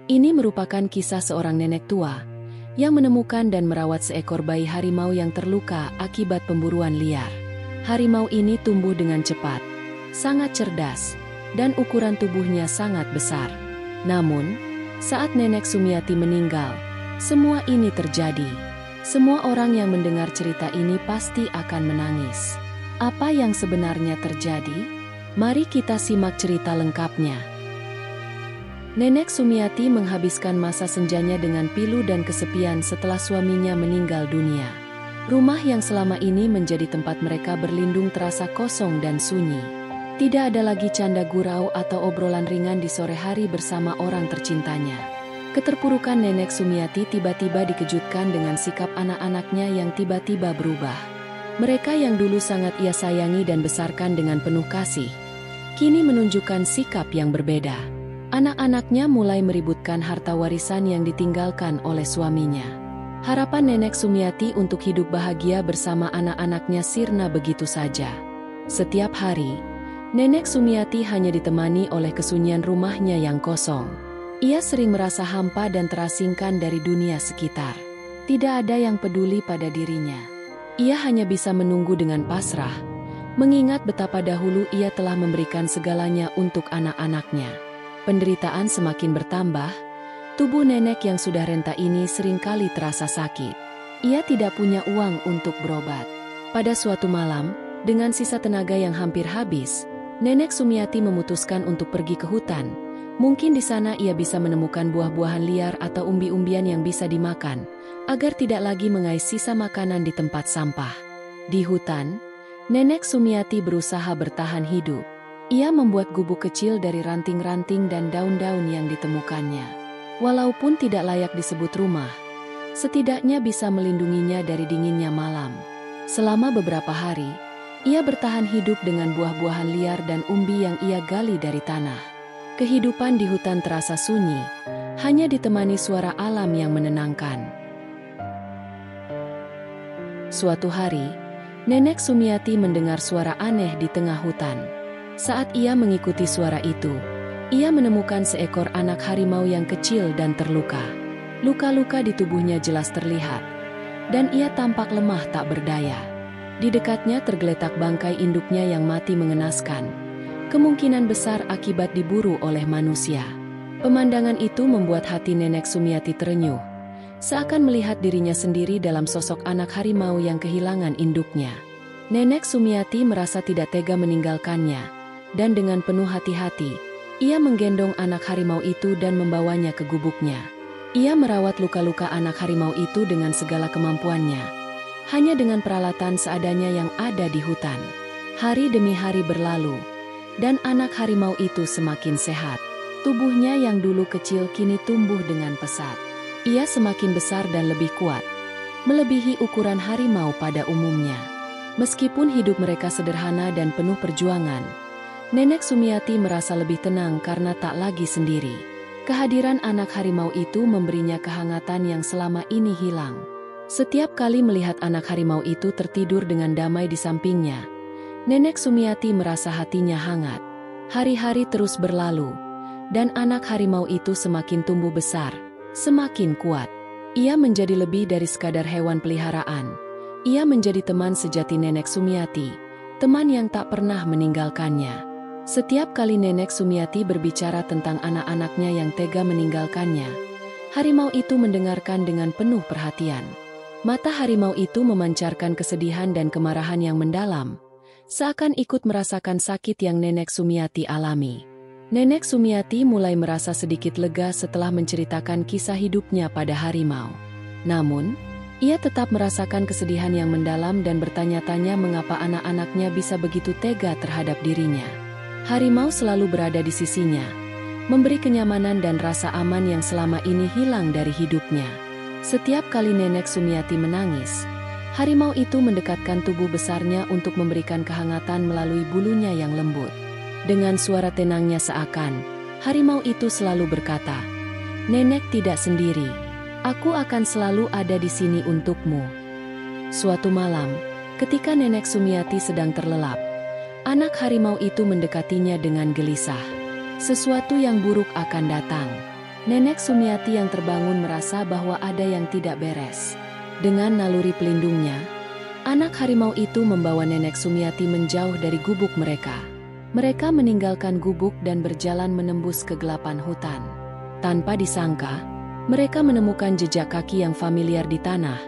Ini merupakan kisah seorang nenek tua yang menemukan dan merawat seekor bayi harimau yang terluka akibat pemburuan liar. Harimau ini tumbuh dengan cepat, sangat cerdas, dan ukuran tubuhnya sangat besar. Namun, saat Nenek Sumiati meninggal, semua ini terjadi. Semua orang yang mendengar cerita ini pasti akan menangis. Apa yang sebenarnya terjadi? Mari kita simak cerita lengkapnya. Nenek Sumiati menghabiskan masa senjanya dengan pilu dan kesepian setelah suaminya meninggal dunia. Rumah yang selama ini menjadi tempat mereka berlindung terasa kosong dan sunyi. Tidak ada lagi canda gurau atau obrolan ringan di sore hari bersama orang tercintanya. Keterpurukan Nenek Sumiati tiba-tiba dikejutkan dengan sikap anak-anaknya yang tiba-tiba berubah. Mereka yang dulu sangat ia sayangi dan besarkan dengan penuh kasih, kini menunjukkan sikap yang berbeda. Anak-anaknya mulai meributkan harta warisan yang ditinggalkan oleh suaminya. Harapan Nenek Sumiati untuk hidup bahagia bersama anak-anaknya sirna begitu saja. Setiap hari, Nenek Sumiati hanya ditemani oleh kesunyian rumahnya yang kosong. Ia sering merasa hampa dan terasingkan dari dunia sekitar. Tidak ada yang peduli pada dirinya. Ia hanya bisa menunggu dengan pasrah, mengingat betapa dahulu ia telah memberikan segalanya untuk anak-anaknya. Penderitaan semakin bertambah, tubuh nenek yang sudah renta ini seringkali terasa sakit. Ia tidak punya uang untuk berobat. Pada suatu malam, dengan sisa tenaga yang hampir habis, Nenek Sumiati memutuskan untuk pergi ke hutan. Mungkin di sana ia bisa menemukan buah-buahan liar atau umbi-umbian yang bisa dimakan, agar tidak lagi mengais sisa makanan di tempat sampah. Di hutan, Nenek Sumiati berusaha bertahan hidup. Ia membuat gubuk kecil dari ranting-ranting dan daun-daun yang ditemukannya. Walaupun tidak layak disebut rumah, setidaknya bisa melindunginya dari dinginnya malam. Selama beberapa hari, ia bertahan hidup dengan buah-buahan liar dan umbi yang ia gali dari tanah. Kehidupan di hutan terasa sunyi, hanya ditemani suara alam yang menenangkan. Suatu hari, Nenek Sumiati mendengar suara aneh di tengah hutan. Saat ia mengikuti suara itu, ia menemukan seekor anak harimau yang kecil dan terluka. Luka-luka di tubuhnya jelas terlihat, dan ia tampak lemah tak berdaya. Di dekatnya tergeletak bangkai induknya yang mati mengenaskan. Kemungkinan besar akibat diburu oleh manusia. Pemandangan itu membuat hati Nenek Sumiati terenyuh, seakan melihat dirinya sendiri dalam sosok anak harimau yang kehilangan induknya. Nenek Sumiati merasa tidak tega meninggalkannya, dan dengan penuh hati-hati, ia menggendong anak harimau itu dan membawanya ke gubuknya. Ia merawat luka-luka anak harimau itu dengan segala kemampuannya, hanya dengan peralatan seadanya yang ada di hutan. Hari demi hari berlalu, dan anak harimau itu semakin sehat. Tubuhnya yang dulu kecil kini tumbuh dengan pesat. Ia semakin besar dan lebih kuat, melebihi ukuran harimau pada umumnya. Meskipun hidup mereka sederhana dan penuh perjuangan, Nenek Sumiati merasa lebih tenang karena tak lagi sendiri. Kehadiran anak harimau itu memberinya kehangatan yang selama ini hilang. Setiap kali melihat anak harimau itu tertidur dengan damai di sampingnya, Nenek Sumiati merasa hatinya hangat. Hari-hari terus berlalu, dan anak harimau itu semakin tumbuh besar, semakin kuat. Ia menjadi lebih dari sekadar hewan peliharaan. Ia menjadi teman sejati Nenek Sumiati, teman yang tak pernah meninggalkannya. Setiap kali Nenek Sumiati berbicara tentang anak-anaknya yang tega meninggalkannya, harimau itu mendengarkan dengan penuh perhatian. Mata harimau itu memancarkan kesedihan dan kemarahan yang mendalam, seakan ikut merasakan sakit yang Nenek Sumiati alami. Nenek Sumiati mulai merasa sedikit lega setelah menceritakan kisah hidupnya pada harimau. Namun, ia tetap merasakan kesedihan yang mendalam dan bertanya-tanya mengapa anak-anaknya bisa begitu tega terhadap dirinya. Harimau selalu berada di sisinya, memberi kenyamanan dan rasa aman yang selama ini hilang dari hidupnya. Setiap kali Nenek Sumiati menangis, harimau itu mendekatkan tubuh besarnya untuk memberikan kehangatan melalui bulunya yang lembut. Dengan suara tenangnya seakan, harimau itu selalu berkata, "Nenek tidak sendiri. Aku akan selalu ada di sini untukmu." Suatu malam, ketika Nenek Sumiati sedang terlelap, anak harimau itu mendekatinya dengan gelisah. Sesuatu yang buruk akan datang. Nenek Sumiati yang terbangun merasa bahwa ada yang tidak beres. Dengan naluri pelindungnya, anak harimau itu membawa Nenek Sumiati menjauh dari gubuk mereka. Mereka meninggalkan gubuk dan berjalan menembus kegelapan hutan. Tanpa disangka, mereka menemukan jejak kaki yang familiar di tanah,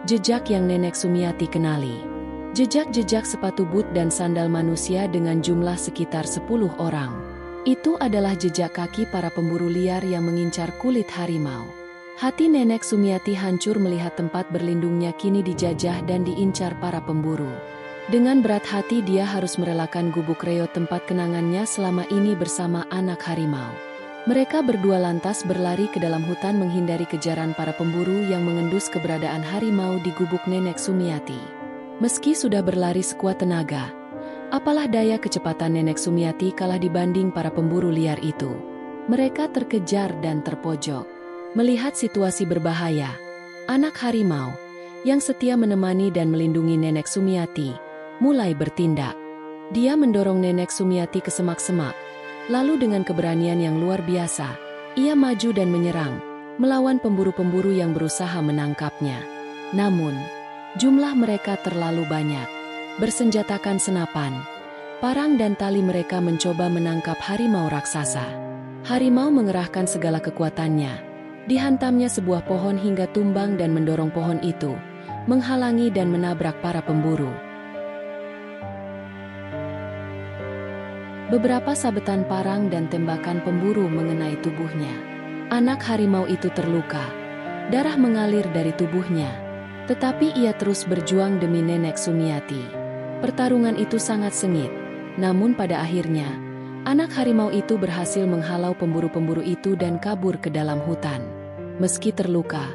jejak yang Nenek Sumiati kenali. Jejak-jejak sepatu boot dan sandal manusia dengan jumlah sekitar 10 orang. Itu adalah jejak kaki para pemburu liar yang mengincar kulit harimau. Hati Nenek Sumiati hancur melihat tempat berlindungnya kini dijajah dan diincar para pemburu. Dengan berat hati dia harus merelakan gubuk reot tempat kenangannya selama ini bersama anak harimau. Mereka berdua lantas berlari ke dalam hutan menghindari kejaran para pemburu yang mengendus keberadaan harimau di gubuk Nenek Sumiati. Meski sudah berlari sekuat tenaga, apalah daya kecepatan Nenek Sumiati kalah dibanding para pemburu liar itu. Mereka terkejar dan terpojok. Melihat situasi berbahaya, anak harimau, yang setia menemani dan melindungi Nenek Sumiati, mulai bertindak. Dia mendorong Nenek Sumiati ke semak-semak, lalu dengan keberanian yang luar biasa, ia maju dan menyerang, melawan pemburu-pemburu yang berusaha menangkapnya. Namun, jumlah mereka terlalu banyak. Bersenjatakan senapan, parang dan tali mereka mencoba menangkap harimau raksasa. Harimau mengerahkan segala kekuatannya. Dihantamnya sebuah pohon hingga tumbang dan mendorong pohon itu, menghalangi dan menabrak para pemburu. Beberapa sabetan parang dan tembakan pemburu mengenai tubuhnya. Anak harimau itu terluka. Darah mengalir dari tubuhnya. Tetapi ia terus berjuang demi Nenek Sumiati. Pertarungan itu sangat sengit. Namun pada akhirnya, anak harimau itu berhasil menghalau pemburu-pemburu itu dan kabur ke dalam hutan. Meski terluka,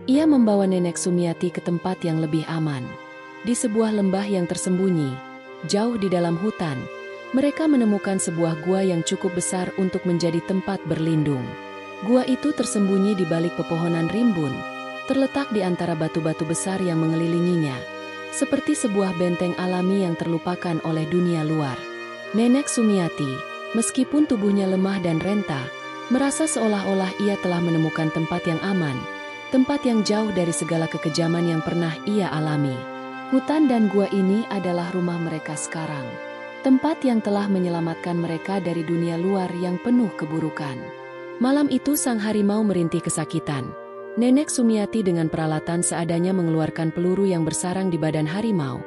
ia membawa Nenek Sumiati ke tempat yang lebih aman. Di sebuah lembah yang tersembunyi, jauh di dalam hutan, mereka menemukan sebuah gua yang cukup besar untuk menjadi tempat berlindung. Gua itu tersembunyi di balik pepohonan rimbun, terletak di antara batu-batu besar yang mengelilinginya, seperti sebuah benteng alami yang terlupakan oleh dunia luar. Nenek Sumiati, meskipun tubuhnya lemah dan renta, merasa seolah-olah ia telah menemukan tempat yang aman, tempat yang jauh dari segala kekejaman yang pernah ia alami. Hutan dan gua ini adalah rumah mereka sekarang, tempat yang telah menyelamatkan mereka dari dunia luar yang penuh keburukan. Malam itu sang harimau merintih kesakitan. Nenek Sumiati dengan peralatan seadanya mengeluarkan peluru yang bersarang di badan harimau,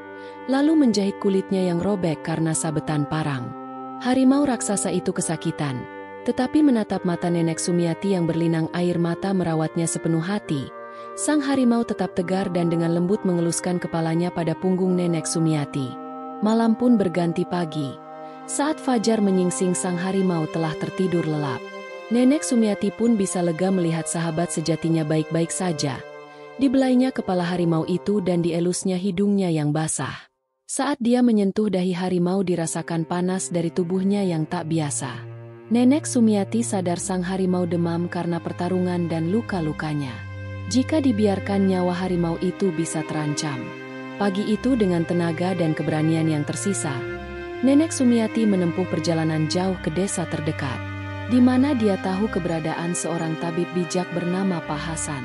lalu menjahit kulitnya yang robek karena sabetan parang. Harimau raksasa itu kesakitan, tetapi menatap mata Nenek Sumiati yang berlinang air mata merawatnya sepenuh hati. Sang harimau tetap tegar dan dengan lembut mengeluskan kepalanya pada punggung Nenek Sumiati. Malam pun berganti pagi. Saat fajar menyingsing sang harimau telah tertidur lelap. Nenek Sumiati pun bisa lega melihat sahabat sejatinya baik-baik saja. Dibelainya kepala harimau itu dan dielusnya hidungnya yang basah. Saat dia menyentuh dahi harimau dirasakan panas dari tubuhnya yang tak biasa. Nenek Sumiati sadar sang harimau demam karena pertarungan dan luka-lukanya. Jika dibiarkan nyawa harimau itu bisa terancam. Pagi itu dengan tenaga dan keberanian yang tersisa, Nenek Sumiati menempuh perjalanan jauh ke desa terdekat, di mana dia tahu keberadaan seorang tabib bijak bernama Pak Hasan.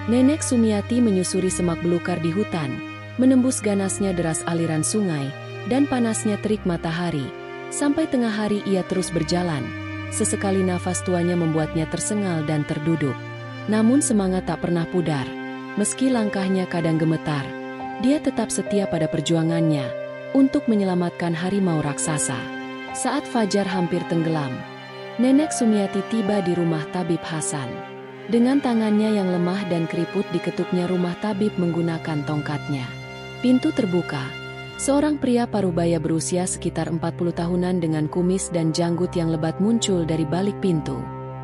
Nenek Sumiati menyusuri semak belukar di hutan, menembus ganasnya deras aliran sungai, dan panasnya terik matahari. Sampai tengah hari ia terus berjalan. Sesekali nafas tuanya membuatnya tersengal dan terduduk. Namun semangat tak pernah pudar. Meski langkahnya kadang gemetar, dia tetap setia pada perjuangannya untuk menyelamatkan harimau raksasa. Saat fajar hampir tenggelam, Nenek Sumiati tiba di rumah Tabib Hasan. Dengan tangannya yang lemah dan keriput diketuknya rumah tabib menggunakan tongkatnya. Pintu terbuka. Seorang pria parubaya berusia sekitar 40 tahunan dengan kumis dan janggut yang lebat muncul dari balik pintu.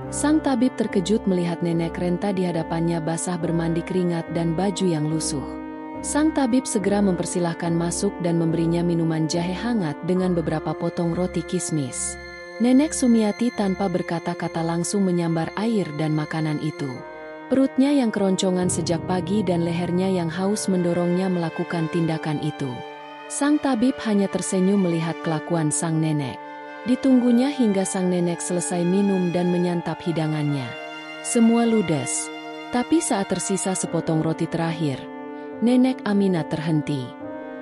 Sang tabib terkejut melihat nenek renta di hadapannya basah bermandi keringat dan baju yang lusuh. Sang tabib segera mempersilahkan masuk dan memberinya minuman jahe hangat dengan beberapa potong roti kismis. Nenek Sumiati tanpa berkata-kata langsung menyambar air dan makanan itu. Perutnya yang keroncongan sejak pagi dan lehernya yang haus mendorongnya melakukan tindakan itu. Sang tabib hanya tersenyum melihat kelakuan sang nenek. Ditunggunya hingga sang nenek selesai minum dan menyantap hidangannya. Semua ludes. Tapi saat tersisa sepotong roti terakhir, Nenek Aminah terhenti.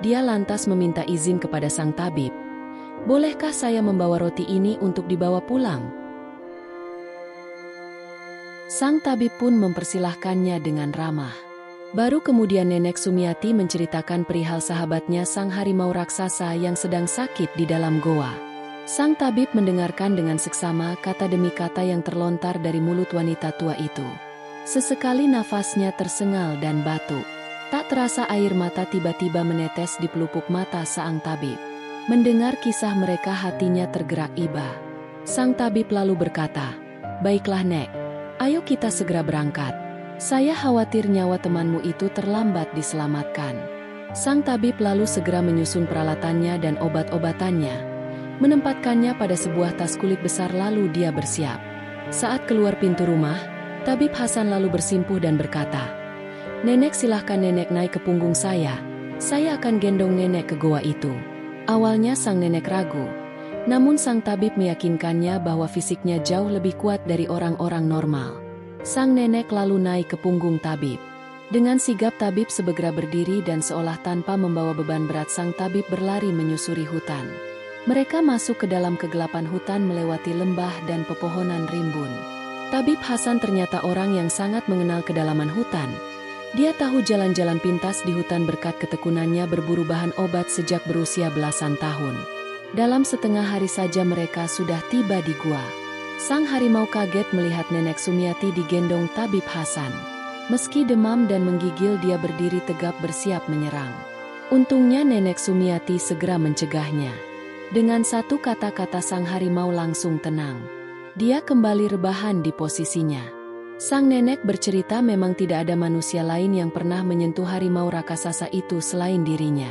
Dia lantas meminta izin kepada sang tabib. "Bolehkah saya membawa roti ini untuk dibawa pulang?" Sang tabib pun mempersilahkannya dengan ramah. Baru kemudian Nenek Sumiati menceritakan perihal sahabatnya sang harimau raksasa yang sedang sakit di dalam goa. Sang tabib mendengarkan dengan seksama kata demi kata yang terlontar dari mulut wanita tua itu. Sesekali nafasnya tersengal dan batuk. Tak terasa air mata tiba-tiba menetes di pelupuk mata sang tabib. Mendengar kisah mereka hatinya tergerak iba. Sang tabib lalu berkata, "Baiklah Nek, ayo kita segera berangkat. Saya khawatir nyawa temanmu itu terlambat diselamatkan." Sang tabib lalu segera menyusun peralatannya dan obat-obatannya. Menempatkannya pada sebuah tas kulit besar lalu dia bersiap. Saat keluar pintu rumah, Tabib Hasan lalu bersimpuh dan berkata, "Nenek, silahkan Nenek naik ke punggung saya akan gendong Nenek ke goa itu." Awalnya sang nenek ragu, namun sang tabib meyakinkannya bahwa fisiknya jauh lebih kuat dari orang-orang normal. Sang nenek lalu naik ke punggung tabib. Dengan sigap tabib segera berdiri dan seolah tanpa membawa beban berat sang tabib berlari menyusuri hutan. Mereka masuk ke dalam kegelapan hutan melewati lembah dan pepohonan rimbun. Tabib Hasan ternyata orang yang sangat mengenal kedalaman hutan. Dia tahu jalan-jalan pintas di hutan berkat ketekunannya berburu bahan obat sejak berusia belasan tahun. Dalam setengah hari saja mereka sudah tiba di gua. Sang harimau kaget melihat Nenek Sumiati digendong Tabib Hasan. Meski demam dan menggigil, dia berdiri tegap bersiap menyerang. Untungnya Nenek Sumiati segera mencegahnya. Dengan satu kata-kata sang harimau langsung tenang. Dia kembali rebahan di posisinya. Sang nenek bercerita memang tidak ada manusia lain yang pernah menyentuh harimau raksasa itu selain dirinya.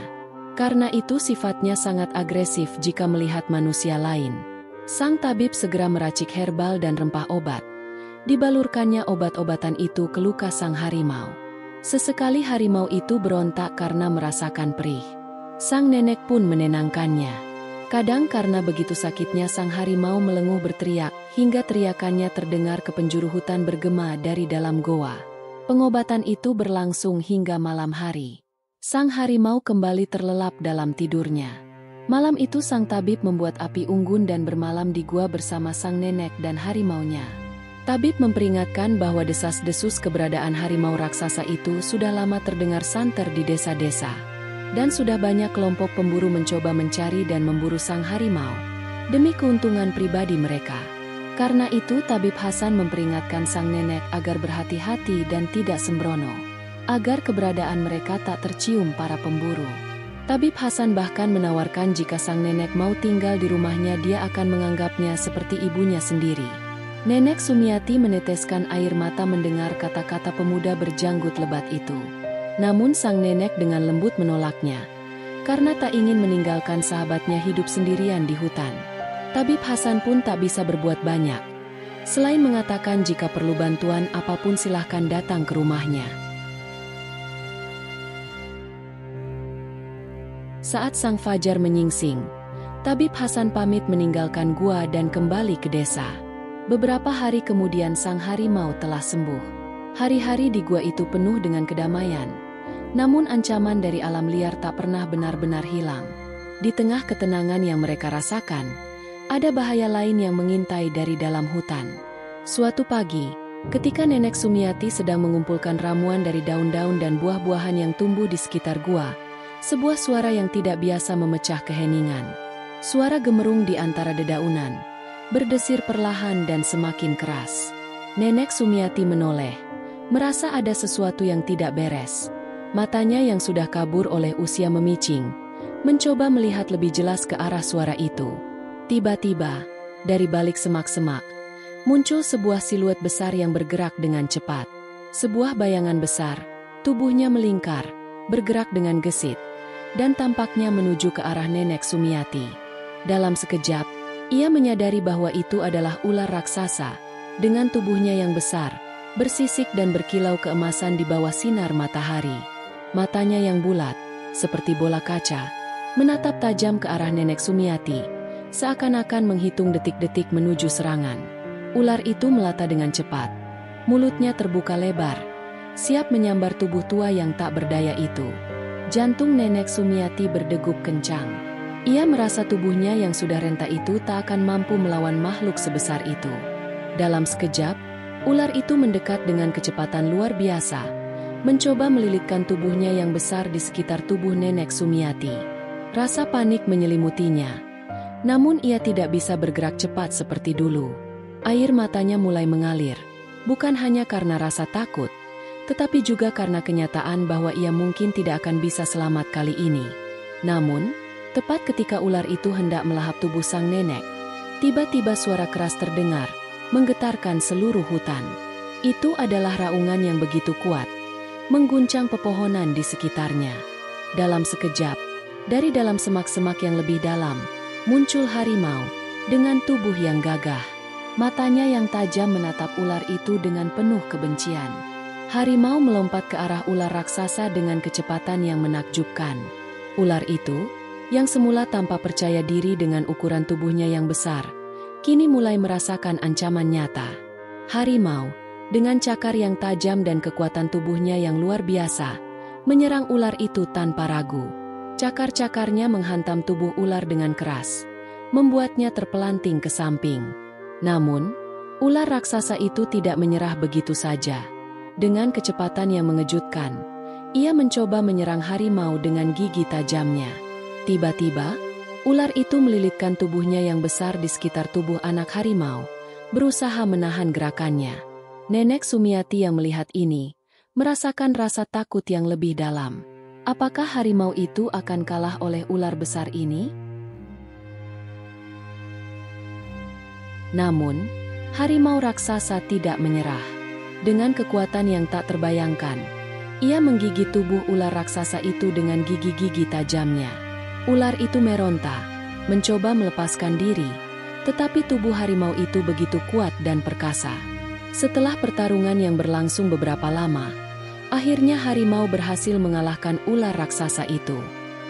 Karena itu sifatnya sangat agresif jika melihat manusia lain. Sang tabib segera meracik herbal dan rempah obat. Dibalurkannya obat-obatan itu ke luka sang harimau. Sesekali harimau itu berontak karena merasakan perih. Sang nenek pun menenangkannya. Kadang karena begitu sakitnya sang harimau melenguh berteriak, hingga teriakannya terdengar ke penjuru hutan bergema dari dalam goa. Pengobatan itu berlangsung hingga malam hari. Sang harimau kembali terlelap dalam tidurnya. Malam itu sang tabib membuat api unggun dan bermalam di gua bersama sang nenek dan harimaunya. Tabib memperingatkan bahwa desas-desus keberadaan harimau raksasa itu sudah lama terdengar santer di desa-desa. Dan sudah banyak kelompok pemburu mencoba mencari dan memburu sang harimau demi keuntungan pribadi mereka. Karena itu Tabib Hasan memperingatkan sang nenek agar berhati-hati dan tidak sembrono, agar keberadaan mereka tak tercium para pemburu. Tabib Hasan bahkan menawarkan jika sang nenek mau tinggal di rumahnya dia akan menganggapnya seperti ibunya sendiri. Nenek Sumiati meneteskan air mata mendengar kata-kata pemuda berjanggut lebat itu. Namun sang nenek dengan lembut menolaknya, karena tak ingin meninggalkan sahabatnya hidup sendirian di hutan. Tabib Hasan pun tak bisa berbuat banyak, selain mengatakan jika perlu bantuan apapun silahkan datang ke rumahnya. Saat sang fajar menyingsing, Tabib Hasan pamit meninggalkan gua dan kembali ke desa. Beberapa hari kemudian sang harimau telah sembuh. Hari-hari di gua itu penuh dengan kedamaian. Namun ancaman dari alam liar tak pernah benar-benar hilang. Di tengah ketenangan yang mereka rasakan, ada bahaya lain yang mengintai dari dalam hutan. Suatu pagi, ketika Nenek Sumiati sedang mengumpulkan ramuan dari daun-daun dan buah-buahan yang tumbuh di sekitar gua, sebuah suara yang tidak biasa memecah keheningan. Suara gemerung di antara dedaunan, berdesir perlahan dan semakin keras. Nenek Sumiati menoleh, merasa ada sesuatu yang tidak beres. Matanya yang sudah kabur oleh usia memicing, mencoba melihat lebih jelas ke arah suara itu. Tiba-tiba, dari balik semak-semak, muncul sebuah siluet besar yang bergerak dengan cepat. Sebuah bayangan besar, tubuhnya melingkar, bergerak dengan gesit, dan tampaknya menuju ke arah Nenek Sumiati. Dalam sekejap, ia menyadari bahwa itu adalah ular raksasa, dengan tubuhnya yang besar, bersisik dan berkilau keemasan di bawah sinar matahari. Matanya yang bulat, seperti bola kaca, menatap tajam ke arah Nenek Sumiati, seakan-akan menghitung detik-detik menuju serangan. Ular itu melata dengan cepat. Mulutnya terbuka lebar, siap menyambar tubuh tua yang tak berdaya itu. Jantung Nenek Sumiati berdegup kencang. Ia merasa tubuhnya yang sudah renta itu tak akan mampu melawan makhluk sebesar itu. Dalam sekejap, ular itu mendekat dengan kecepatan luar biasa, mencoba melilitkan tubuhnya yang besar di sekitar tubuh Nenek Sumiati. Rasa panik menyelimutinya. Namun ia tidak bisa bergerak cepat seperti dulu. Air matanya mulai mengalir, bukan hanya karena rasa takut, tetapi juga karena kenyataan bahwa ia mungkin tidak akan bisa selamat kali ini. Namun, tepat ketika ular itu hendak melahap tubuh sang nenek, tiba-tiba suara keras terdengar, menggetarkan seluruh hutan. Itu adalah raungan yang begitu kuat, mengguncang pepohonan di sekitarnya. Dalam sekejap, dari dalam semak-semak yang lebih dalam, muncul harimau dengan tubuh yang gagah. Matanya yang tajam menatap ular itu dengan penuh kebencian. Harimau melompat ke arah ular raksasa dengan kecepatan yang menakjubkan. Ular itu, yang semula tanpa percaya diri dengan ukuran tubuhnya yang besar, kini mulai merasakan ancaman nyata. Harimau, dengan cakar yang tajam dan kekuatan tubuhnya yang luar biasa, menyerang ular itu tanpa ragu. Cakar-cakarnya menghantam tubuh ular dengan keras, membuatnya terpelanting ke samping. Namun, ular raksasa itu tidak menyerah begitu saja. Dengan kecepatan yang mengejutkan, ia mencoba menyerang harimau dengan gigi tajamnya. Tiba-tiba, ular itu melilitkan tubuhnya yang besar di sekitar tubuh anak harimau, berusaha menahan gerakannya. Nenek Sumiati yang melihat ini, merasakan rasa takut yang lebih dalam. Apakah harimau itu akan kalah oleh ular besar ini? Namun, harimau raksasa tidak menyerah. Dengan kekuatan yang tak terbayangkan, ia menggigit tubuh ular raksasa itu dengan gigi-gigi tajamnya. Ular itu meronta, mencoba melepaskan diri, tetapi tubuh harimau itu begitu kuat dan perkasa. Setelah pertarungan yang berlangsung beberapa lama, akhirnya harimau berhasil mengalahkan ular raksasa itu.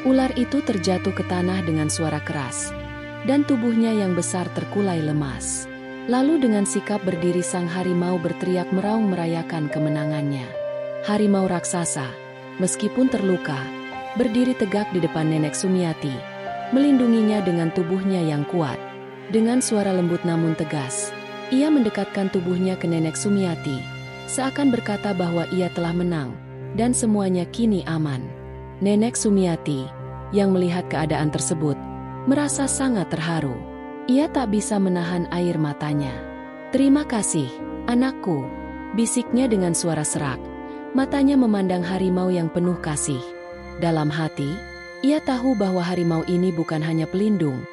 Ular itu terjatuh ke tanah dengan suara keras, dan tubuhnya yang besar terkulai lemas. Lalu dengan sikap berdiri sang harimau berteriak meraung merayakan kemenangannya. Harimau raksasa, meskipun terluka, berdiri tegak di depan Nenek Sumiati, melindunginya dengan tubuhnya yang kuat. Dengan suara lembut namun tegas, ia mendekatkan tubuhnya ke Nenek Sumiati, seakan berkata bahwa ia telah menang, dan semuanya kini aman. Nenek Sumiati, yang melihat keadaan tersebut, merasa sangat terharu. Ia tak bisa menahan air matanya. "Terima kasih, anakku," bisiknya dengan suara serak. Matanya memandang harimau yang penuh kasih. Dalam hati, ia tahu bahwa harimau ini bukan hanya pelindung,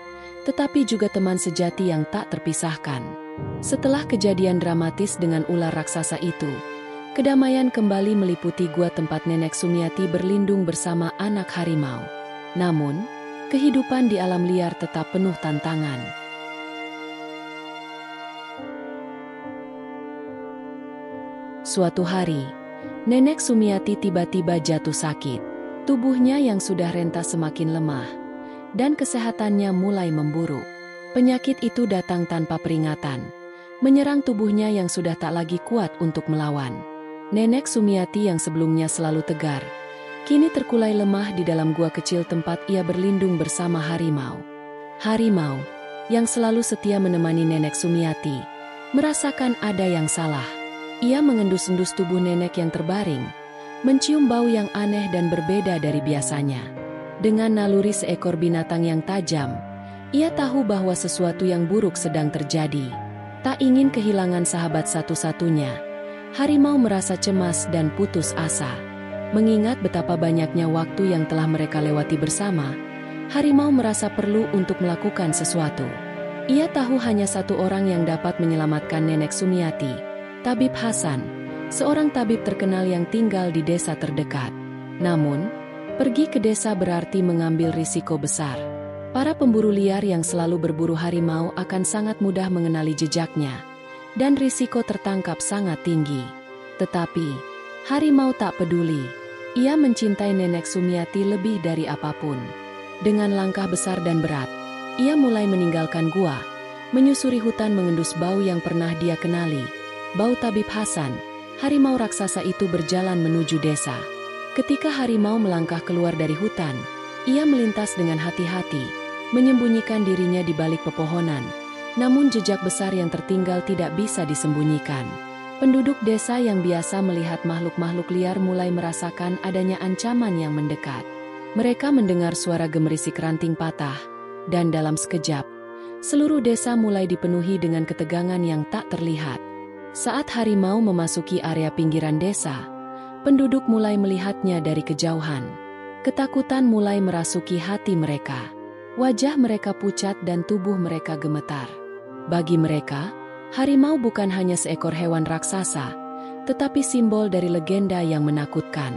tetapi juga teman sejati yang tak terpisahkan. Setelah kejadian dramatis dengan ular raksasa itu, kedamaian kembali meliputi gua tempat Nenek Sumiati berlindung bersama anak harimau. Namun, kehidupan di alam liar tetap penuh tantangan. Suatu hari, Nenek Sumiati tiba-tiba jatuh sakit. Tubuhnya yang sudah renta semakin lemah, dan kesehatannya mulai memburuk. Penyakit itu datang tanpa peringatan, menyerang tubuhnya yang sudah tak lagi kuat untuk melawan. Nenek Sumiati yang sebelumnya selalu tegar, kini terkulai lemah di dalam gua kecil tempat ia berlindung bersama harimau. Harimau, yang selalu setia menemani Nenek Sumiati, merasakan ada yang salah. Ia mengendus-endus tubuh nenek yang terbaring, mencium bau yang aneh dan berbeda dari biasanya. Dengan naluri seekor binatang yang tajam, ia tahu bahwa sesuatu yang buruk sedang terjadi. Tak ingin kehilangan sahabat satu-satunya, harimau merasa cemas dan putus asa. Mengingat betapa banyaknya waktu yang telah mereka lewati bersama, harimau merasa perlu untuk melakukan sesuatu. Ia tahu hanya satu orang yang dapat menyelamatkan Nenek Sumiati, Tabib Hasan, seorang tabib terkenal yang tinggal di desa terdekat. Namun, pergi ke desa berarti mengambil risiko besar. Para pemburu liar yang selalu berburu harimau akan sangat mudah mengenali jejaknya, dan risiko tertangkap sangat tinggi. Tetapi, harimau tak peduli. Ia mencintai Nenek Sumiati lebih dari apapun. Dengan langkah besar dan berat, ia mulai meninggalkan gua, menyusuri hutan mengendus bau yang pernah dia kenali, bau tabib Hasan, harimau raksasa itu berjalan menuju desa. Ketika harimau melangkah keluar dari hutan, ia melintas dengan hati-hati, menyembunyikan dirinya di balik pepohonan. Namun jejak besar yang tertinggal tidak bisa disembunyikan. Penduduk desa yang biasa melihat makhluk-makhluk liar mulai merasakan adanya ancaman yang mendekat. Mereka mendengar suara gemerisik ranting patah, dan dalam sekejap, seluruh desa mulai dipenuhi dengan ketegangan yang tak terlihat. Saat harimau memasuki area pinggiran desa, penduduk mulai melihatnya dari kejauhan. Ketakutan mulai merasuki hati mereka. Wajah mereka pucat dan tubuh mereka gemetar. Bagi mereka, harimau bukan hanya seekor hewan raksasa, tetapi simbol dari legenda yang menakutkan.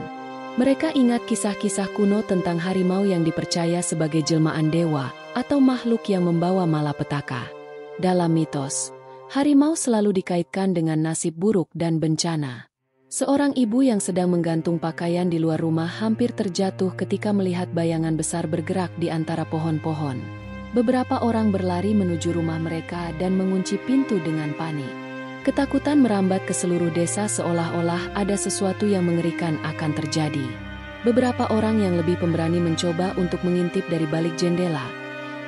Mereka ingat kisah-kisah kuno tentang harimau yang dipercaya sebagai jelmaan dewa atau makhluk yang membawa malapetaka. Dalam mitos, harimau selalu dikaitkan dengan nasib buruk dan bencana. Seorang ibu yang sedang menggantung pakaian di luar rumah hampir terjatuh ketika melihat bayangan besar bergerak di antara pohon-pohon. Beberapa orang berlari menuju rumah mereka dan mengunci pintu dengan panik. Ketakutan merambat ke seluruh desa seolah-olah ada sesuatu yang mengerikan akan terjadi. Beberapa orang yang lebih pemberani mencoba untuk mengintip dari balik jendela.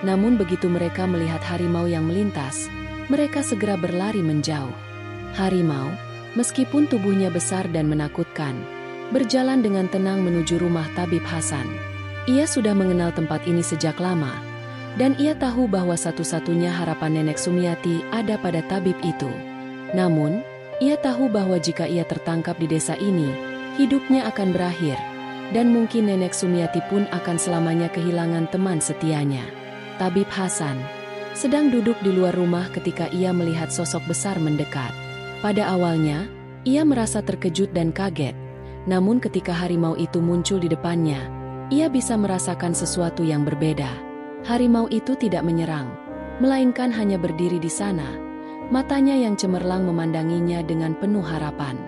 Namun begitu mereka melihat harimau yang melintas, mereka segera berlari menjauh. Harimau, meskipun tubuhnya besar dan menakutkan, berjalan dengan tenang menuju rumah tabib Hasan. Ia sudah mengenal tempat ini sejak lama, dan ia tahu bahwa satu-satunya harapan Nenek Sumiati ada pada tabib itu. Namun, ia tahu bahwa jika ia tertangkap di desa ini, hidupnya akan berakhir, dan mungkin Nenek Sumiati pun akan selamanya kehilangan teman setianya. Tabib Hasan sedang duduk di luar rumah ketika ia melihat sosok besar mendekat. Pada awalnya, ia merasa terkejut dan kaget. Namun ketika harimau itu muncul di depannya, ia bisa merasakan sesuatu yang berbeda. Harimau itu tidak menyerang, melainkan hanya berdiri di sana. Matanya yang cemerlang memandanginya dengan penuh harapan.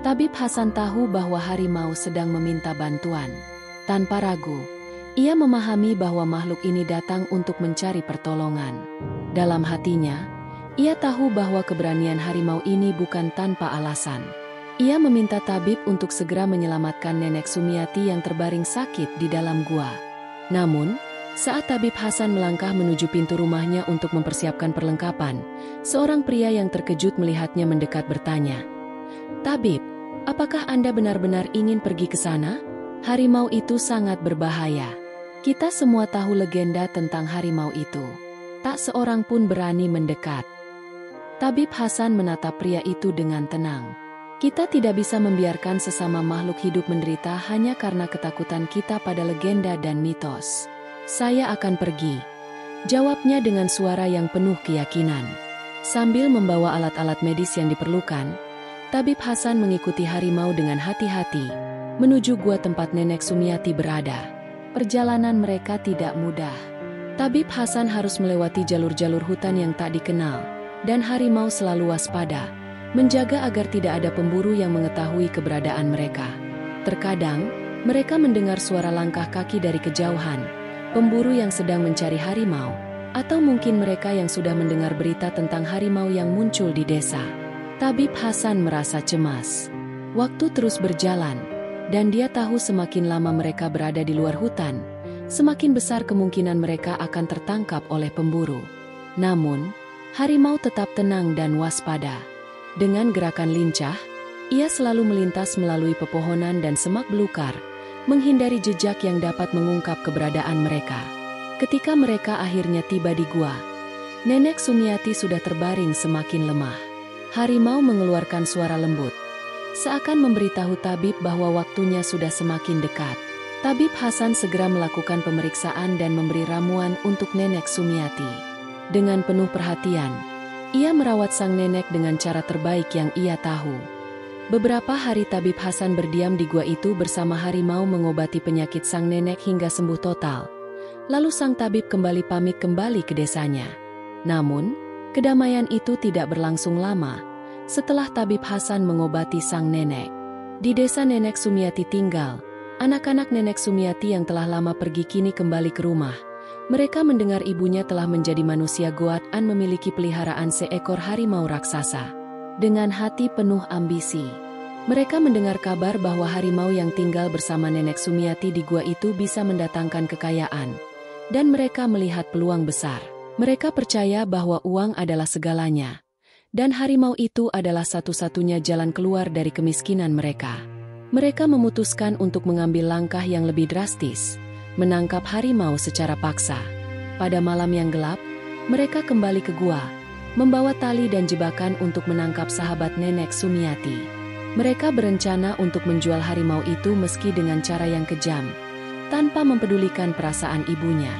Tabib Hasan tahu bahwa harimau sedang meminta bantuan. Tanpa ragu, ia memahami bahwa makhluk ini datang untuk mencari pertolongan. Dalam hatinya, ia tahu bahwa keberanian harimau ini bukan tanpa alasan. Ia meminta tabib untuk segera menyelamatkan Nenek Sumiati yang terbaring sakit di dalam gua. Namun, saat tabib Hasan melangkah menuju pintu rumahnya untuk mempersiapkan perlengkapan, seorang pria yang terkejut melihatnya mendekat bertanya, "Tabib, apakah Anda benar-benar ingin pergi ke sana? Harimau itu sangat berbahaya. Kita semua tahu legenda tentang harimau itu. Tak seorang pun berani mendekat." Tabib Hasan menatap pria itu dengan tenang. Kita tidak bisa membiarkan sesama makhluk hidup menderita hanya karena ketakutan kita pada legenda dan mitos. "Saya akan pergi," jawabnya dengan suara yang penuh keyakinan. Sambil membawa alat-alat medis yang diperlukan, Tabib Hasan mengikuti harimau dengan hati-hati, menuju gua tempat Nenek Sumiati berada. Perjalanan mereka tidak mudah. Tabib Hasan harus melewati jalur-jalur hutan yang tak dikenal, dan harimau selalu waspada, menjaga agar tidak ada pemburu yang mengetahui keberadaan mereka. Terkadang, mereka mendengar suara langkah kaki dari kejauhan, pemburu yang sedang mencari harimau, atau mungkin mereka yang sudah mendengar berita tentang harimau yang muncul di desa. Tabib Hasan merasa cemas. Waktu terus berjalan, dan dia tahu semakin lama mereka berada di luar hutan, semakin besar kemungkinan mereka akan tertangkap oleh pemburu. Namun, harimau tetap tenang dan waspada. Dengan gerakan lincah, ia selalu melintas melalui pepohonan dan semak belukar, menghindari jejak yang dapat mengungkap keberadaan mereka. Ketika mereka akhirnya tiba di gua, Nenek Sumiati sudah terbaring semakin lemah. Harimau mengeluarkan suara lembut, seakan memberitahu tabib bahwa waktunya sudah semakin dekat. Tabib Hasan segera melakukan pemeriksaan dan memberi ramuan untuk Nenek Sumiati. Dengan penuh perhatian, ia merawat sang nenek dengan cara terbaik yang ia tahu. Beberapa hari Tabib Hasan berdiam di gua itu bersama harimau mengobati penyakit sang nenek hingga sembuh total. Lalu sang tabib kembali pamit kembali ke desanya. Namun, kedamaian itu tidak berlangsung lama. Setelah Tabib Hasan mengobati sang nenek, di desa Nenek Sumiati tinggal, anak-anak Nenek Sumiati yang telah lama pergi kini kembali ke rumah. Mereka mendengar ibunya telah menjadi manusia goat dan memiliki peliharaan seekor harimau raksasa. dengan hati penuh ambisi. Mereka mendengar kabar bahwa harimau yang tinggal bersama Nenek Sumiati di gua itu bisa mendatangkan kekayaan, dan mereka melihat peluang besar. Mereka percaya bahwa uang adalah segalanya, dan harimau itu adalah satu-satunya jalan keluar dari kemiskinan mereka. Mereka memutuskan untuk mengambil langkah yang lebih drastis, menangkap harimau secara paksa. Pada malam yang gelap, mereka kembali ke gua, membawa tali dan jebakan untuk menangkap sahabat Nenek Sumiati. Mereka berencana untuk menjual harimau itu meski dengan cara yang kejam, tanpa mempedulikan perasaan ibunya.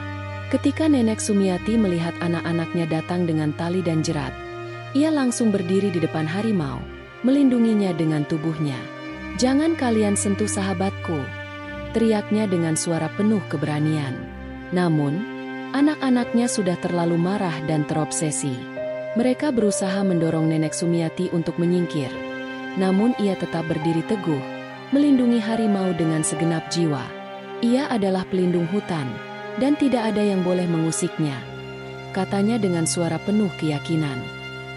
Ketika Nenek Sumiati melihat anak-anaknya datang dengan tali dan jerat, ia langsung berdiri di depan harimau, melindunginya dengan tubuhnya. "Jangan kalian sentuh sahabatku," teriaknya dengan suara penuh keberanian. Namun, anak-anaknya sudah terlalu marah dan terobsesi. Mereka berusaha mendorong Nenek Sumiati untuk menyingkir. Namun ia tetap berdiri teguh, melindungi harimau dengan segenap jiwa. Ia adalah pelindung hutan, dan tidak ada yang boleh mengusiknya, katanya dengan suara penuh keyakinan.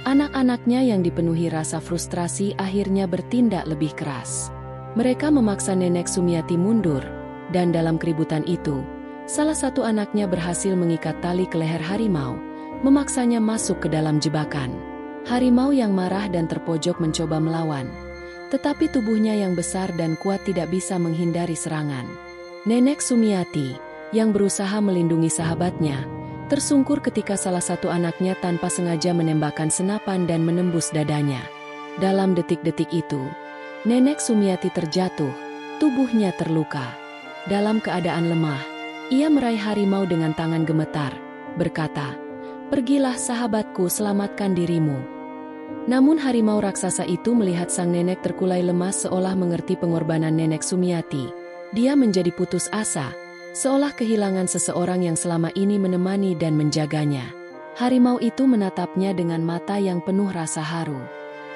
Anak-anaknya yang dipenuhi rasa frustrasi akhirnya bertindak lebih keras. Mereka memaksa Nenek Sumiati mundur, dan dalam keributan itu, salah satu anaknya berhasil mengikat tali ke leher harimau, memaksanya masuk ke dalam jebakan. Harimau yang marah dan terpojok mencoba melawan, tetapi tubuhnya yang besar dan kuat tidak bisa menghindari serangan. Nenek Sumiati, yang berusaha melindungi sahabatnya, tersungkur ketika salah satu anaknya tanpa sengaja menembakkan senapan dan menembus dadanya. Dalam detik-detik itu, Nenek Sumiati terjatuh, tubuhnya terluka. Dalam keadaan lemah, ia meraih harimau dengan tangan gemetar, berkata, "Pergilah sahabatku, selamatkan dirimu." Namun harimau raksasa itu melihat sang nenek terkulai lemas seolah mengerti pengorbanan Nenek Sumiati. Dia menjadi putus asa, seolah kehilangan seseorang yang selama ini menemani dan menjaganya. Harimau itu menatapnya dengan mata yang penuh rasa haru.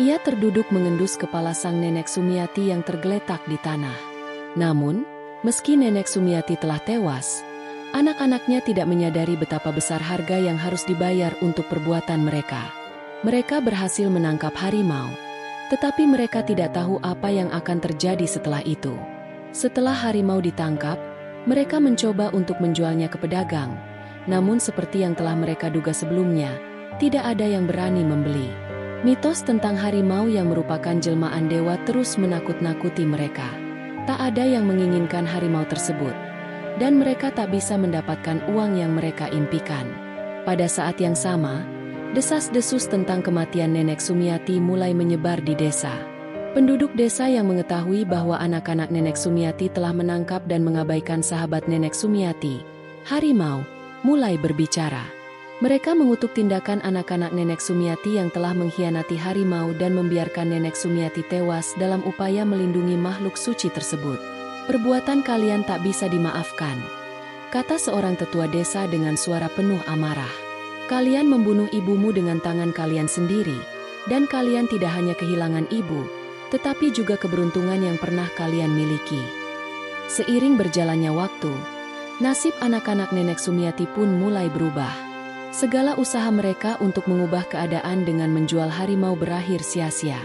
Ia terduduk mengendus kepala sang Nenek Sumiati yang tergeletak di tanah. Namun, meski Nenek Sumiati telah tewas, anak-anaknya tidak menyadari betapa besar harga yang harus dibayar untuk perbuatan mereka. Mereka berhasil menangkap harimau, tetapi mereka tidak tahu apa yang akan terjadi setelah itu. Setelah harimau ditangkap, mereka mencoba untuk menjualnya ke pedagang, namun seperti yang telah mereka duga sebelumnya, tidak ada yang berani membeli. Mitos tentang harimau yang merupakan jelmaan dewa terus menakut-nakuti mereka. Tak ada yang menginginkan harimau tersebut, dan mereka tak bisa mendapatkan uang yang mereka impikan. Pada saat yang sama, desas-desus tentang kematian Nenek Sumiati mulai menyebar di desa. Penduduk desa yang mengetahui bahwa anak-anak Nenek Sumiati telah menangkap dan mengabaikan sahabat Nenek Sumiati, harimau, mulai berbicara. Mereka mengutuk tindakan anak-anak Nenek Sumiati yang telah mengkhianati harimau dan membiarkan Nenek Sumiati tewas dalam upaya melindungi makhluk suci tersebut. "Perbuatan kalian tak bisa dimaafkan," kata seorang tetua desa dengan suara penuh amarah. "Kalian membunuh ibumu dengan tangan kalian sendiri, dan kalian tidak hanya kehilangan ibu, tetapi juga keberuntungan yang pernah kalian miliki." Seiring berjalannya waktu, nasib anak-anak Nenek Sumiati pun mulai berubah. Segala usaha mereka untuk mengubah keadaan dengan menjual harimau berakhir sia-sia.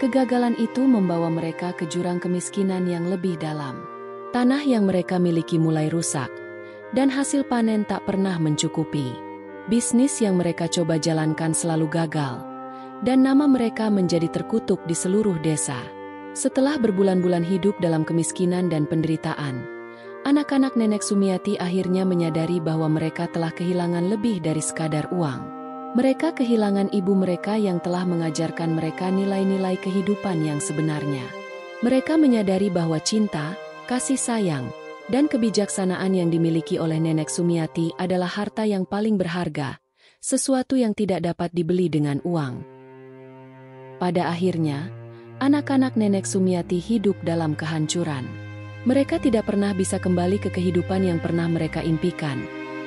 Kegagalan itu membawa mereka ke jurang kemiskinan yang lebih dalam. Tanah yang mereka miliki mulai rusak, dan hasil panen tak pernah mencukupi. Bisnis yang mereka coba jalankan selalu gagal, dan nama mereka menjadi terkutuk di seluruh desa. Setelah berbulan-bulan hidup dalam kemiskinan dan penderitaan, anak-anak Nenek Sumiati akhirnya menyadari bahwa mereka telah kehilangan lebih dari sekadar uang. Mereka kehilangan ibu mereka yang telah mengajarkan mereka nilai-nilai kehidupan yang sebenarnya. Mereka menyadari bahwa cinta, kasih sayang, dan kebijaksanaan yang dimiliki oleh Nenek Sumiati adalah harta yang paling berharga, sesuatu yang tidak dapat dibeli dengan uang. Pada akhirnya, anak-anak Nenek Sumiati hidup dalam kehancuran. Mereka tidak pernah bisa kembali ke kehidupan yang pernah mereka impikan,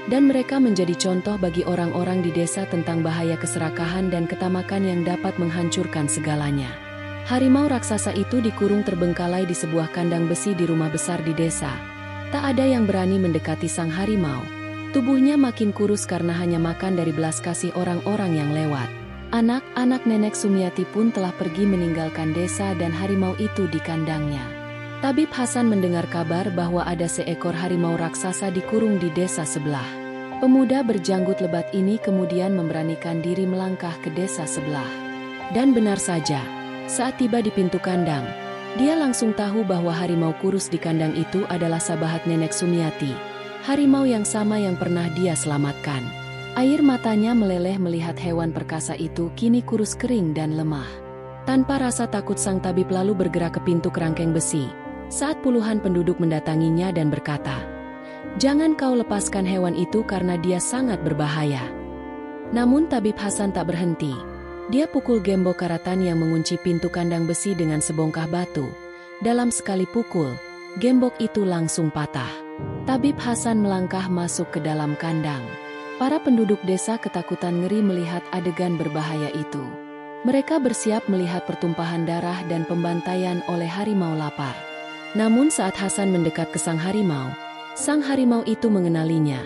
dan mereka menjadi contoh bagi orang-orang di desa tentang bahaya keserakahan dan ketamakan yang dapat menghancurkan segalanya. Harimau raksasa itu dikurung terbengkalai di sebuah kandang besi di rumah besar di desa. Tak ada yang berani mendekati sang harimau. Tubuhnya makin kurus karena hanya makan dari belas kasih orang-orang yang lewat. Anak-anak Nenek Sumiati pun telah pergi meninggalkan desa dan harimau itu di kandangnya. Tabib Hasan mendengar kabar bahwa ada seekor harimau raksasa dikurung di desa sebelah. Pemuda berjanggut lebat ini kemudian memberanikan diri melangkah ke desa sebelah. Dan benar saja, saat tiba di pintu kandang, dia langsung tahu bahwa harimau kurus di kandang itu adalah sahabat Nenek Sumiati, harimau yang sama yang pernah dia selamatkan. Air matanya meleleh melihat hewan perkasa itu kini kurus kering dan lemah. Tanpa rasa takut sang tabib lalu bergerak ke pintu kerangkeng besi, saat puluhan penduduk mendatanginya dan berkata, "Jangan kau lepaskan hewan itu karena dia sangat berbahaya." Namun tabib Hasan tak berhenti. Dia pukul gembok karatan yang mengunci pintu kandang besi dengan sebongkah batu. Dalam sekali pukul, gembok itu langsung patah. Tabib Hasan melangkah masuk ke dalam kandang. Para penduduk desa ketakutan ngeri melihat adegan berbahaya itu. Mereka bersiap melihat pertumpahan darah dan pembantaian oleh harimau lapar. Namun saat Hasan mendekat ke sang harimau itu mengenalinya.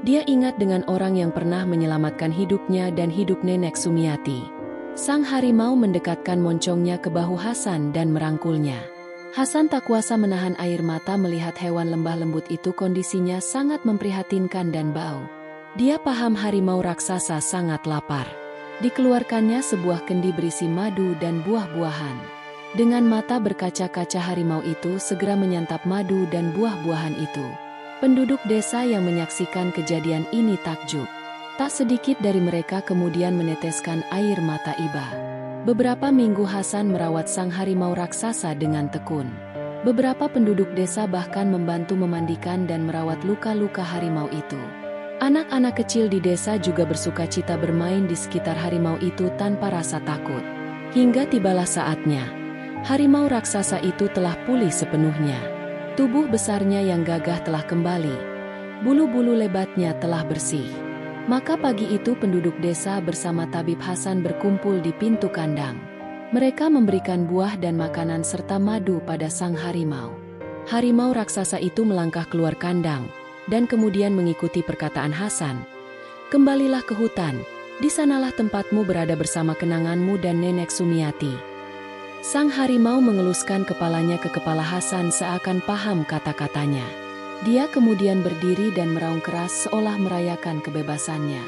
Dia ingat dengan orang yang pernah menyelamatkan hidupnya dan hidup Nenek Sumiati. Sang harimau mendekatkan moncongnya ke bahu Hasan dan merangkulnya. Hasan tak kuasa menahan air mata melihat hewan lembah lembut itu kondisinya sangat memprihatinkan dan bau. Dia paham harimau raksasa sangat lapar. Dikeluarkannya sebuah kendi berisi madu dan buah-buahan. Dengan mata berkaca-kaca harimau itu segera menyantap madu dan buah-buahan itu. Penduduk desa yang menyaksikan kejadian ini takjub. Tak sedikit dari mereka kemudian meneteskan air mata iba. Beberapa minggu Hasan merawat sang harimau raksasa dengan tekun. Beberapa penduduk desa bahkan membantu memandikan dan merawat luka-luka harimau itu. Anak-anak kecil di desa juga bersukacita bermain di sekitar harimau itu tanpa rasa takut. Hingga tibalah saatnya. Harimau raksasa itu telah pulih sepenuhnya. Tubuh besarnya yang gagah telah kembali. Bulu-bulu lebatnya telah bersih. Maka pagi itu penduduk desa bersama Tabib Hasan berkumpul di pintu kandang. Mereka memberikan buah dan makanan serta madu pada sang harimau. Harimau raksasa itu melangkah keluar kandang dan kemudian mengikuti perkataan Hasan. "Kembalilah ke hutan, di sanalah tempatmu berada bersama kenanganmu dan Nenek Sumiati." Sang harimau mengeluskan kepalanya ke kepala Hasan seakan paham kata-katanya. Dia kemudian berdiri dan meraung keras seolah merayakan kebebasannya.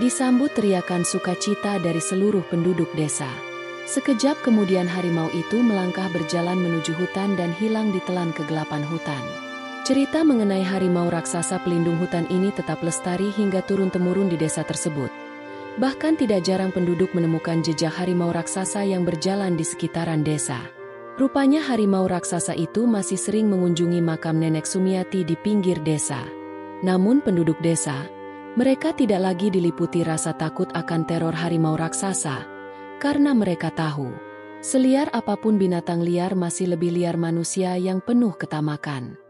Disambut teriakan sukacita dari seluruh penduduk desa. Sekejap kemudian harimau itu melangkah berjalan menuju hutan dan hilang ditelan kegelapan hutan. Cerita mengenai harimau raksasa pelindung hutan ini tetap lestari hingga turun-temurun di desa tersebut. Bahkan tidak jarang penduduk menemukan jejak harimau raksasa yang berjalan di sekitaran desa. Rupanya harimau raksasa itu masih sering mengunjungi makam Nenek Sumiati di pinggir desa. Namun penduduk desa, mereka tidak lagi diliputi rasa takut akan teror harimau raksasa, karena mereka tahu, seliar apapun binatang liar masih lebih liar manusia yang penuh ketamakan.